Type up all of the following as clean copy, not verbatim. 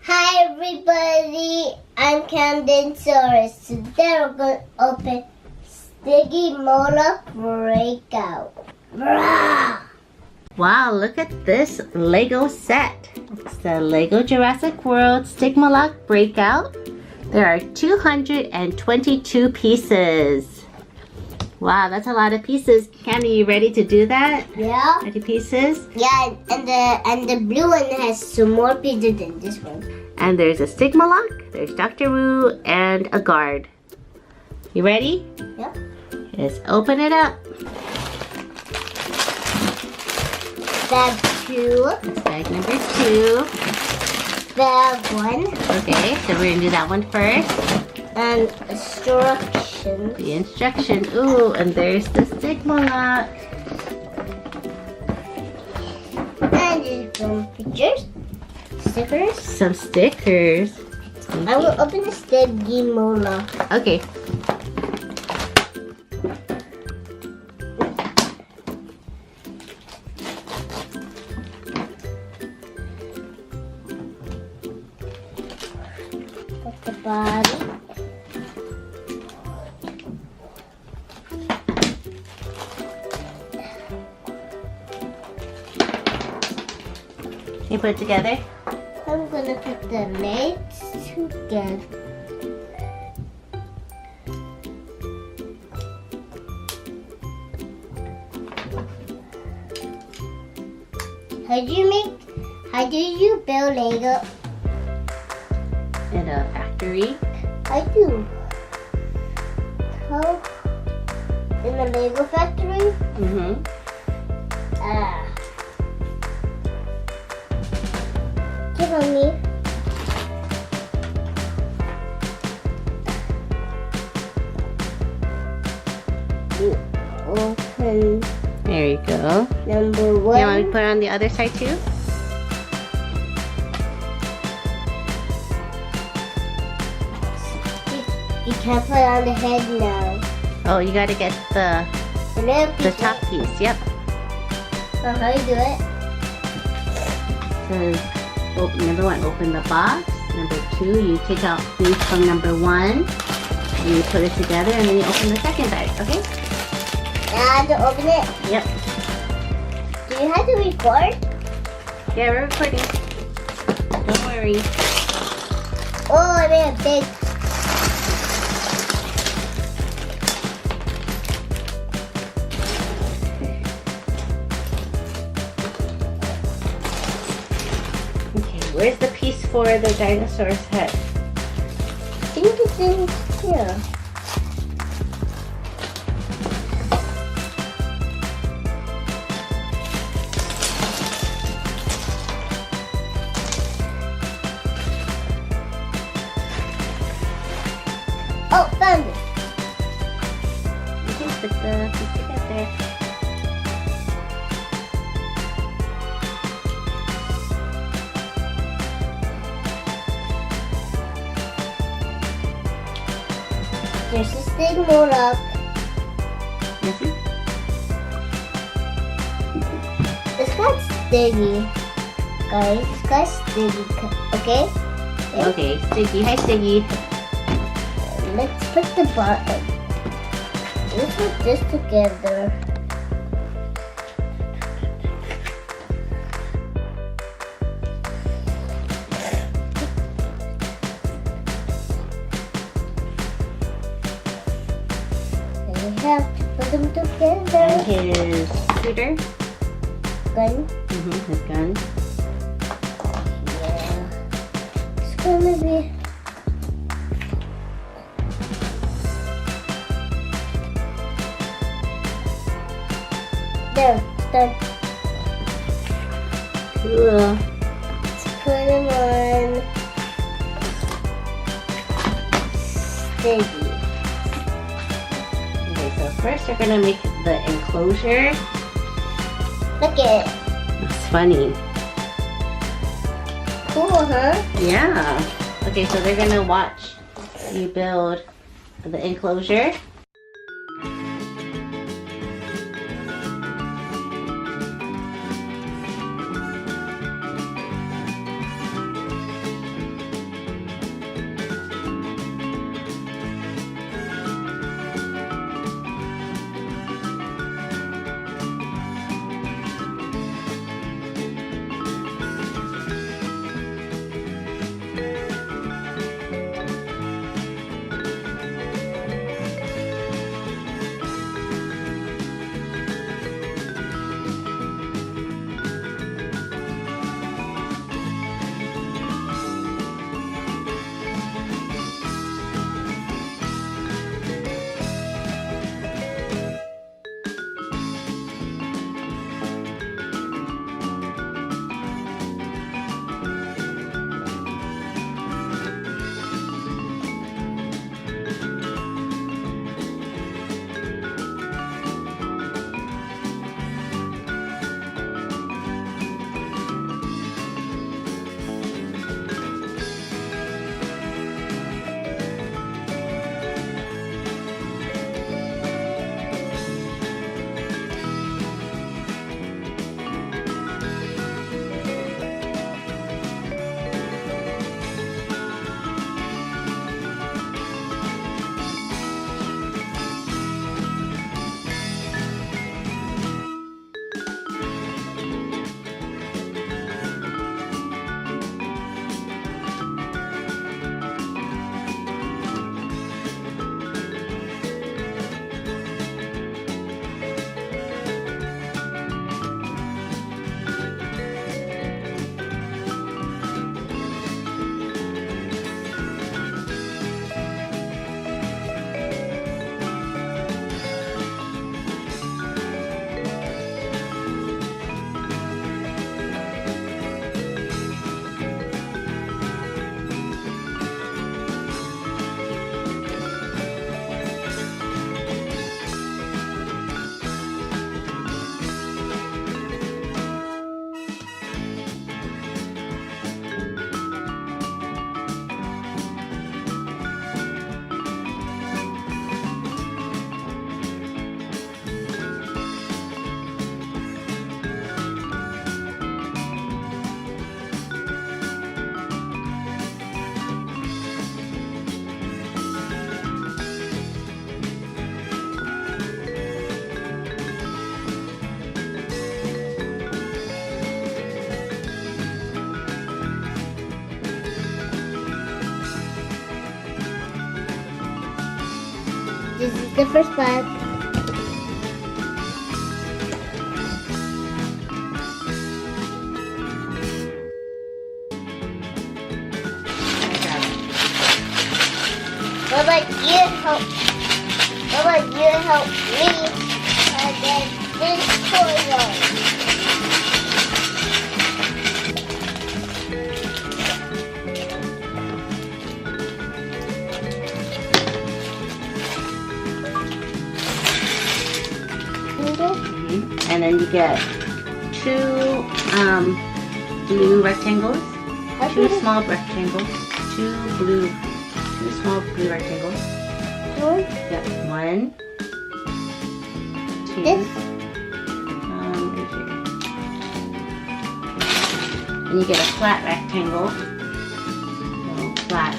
Hi everybody, I'm Camdensaurus. Today we're going to open Stygimoloch Breakout. Rawr! Wow, look at this Lego set. It's the Lego Jurassic World Stygimoloch Breakout. There are 222 pieces. Wow, that's a lot of pieces. Candy, you ready to do that? Yeah. 20 pieces? Yeah, and the blue one has some more pieces than this one. And there's a Stygimoloch, there's Dr. Wu, and a guard. You ready? Yeah. Let's open it up. Bag 2. That's bag number 2. Bag 1. Okay, so we're gonna do that one first. And instructions. The instruction. Ooh, and there's the Stygimoloch. And there's some pictures. Stickers. Some stickers. I will open the Stygimoloch. Okay. That's the body. You put it together? I'm gonna put the legs together. How do you build Lego? In a factory. I do. How? In the Lego factory? Mm-hmm. Give on me. You open There you go. number 1. You want me to put it on the other side too? You can't put it on the head now. Oh, you gotta get the little piece. top piece. Yep. So how you do it? So, number 1, open the box. Number 2, you take out things from number 1. You put it together and then you open the second bag, okay? I have to open it. Yep. Do you have to record? Yeah, we're recording. Don't worry. Oh, I made a big. Okay, where's the piece for the dinosaur's head? I think it's in here. Oh, found it. You can put the piece together. There's a Stygimoloch. Mm-hmm. It's got Styggy. Guys, it's got Styggy. Okay? Okay, Styggy. Hi, Styggy. Let's put the bottom. Let's put this together. We have to put them together. And his shooter. Gun. Mm-hmm, his gun. Yeah. It's gonna be. There, start. Cool. Let's put them on. Steady. Okay, so first we're gonna make the enclosure. Look at it. It's funny. Cool, huh? Yeah. Okay, so they're gonna watch you build the enclosure. the first bag. What about you help? What about you help me and then this toy on? And then you get two blue rectangles, two small rectangles, two small blue rectangles. Yep, one, two. This? And you get a flat rectangle. No, flat.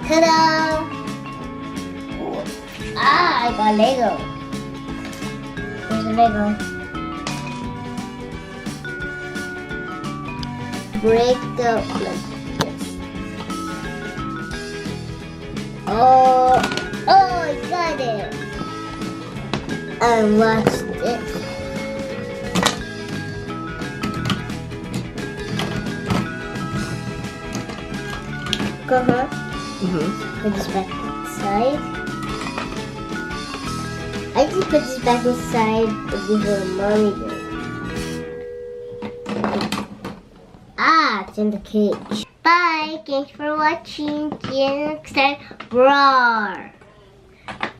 Ta-da! Ah, I got Lego. Here's a Lego. Breakout like this. Oh, I got it. I lost it. Put this back inside. I just put this back inside before Mommy did. Ah, it's in the cage. Bye. Thanks for watching. See you next time. Rawr.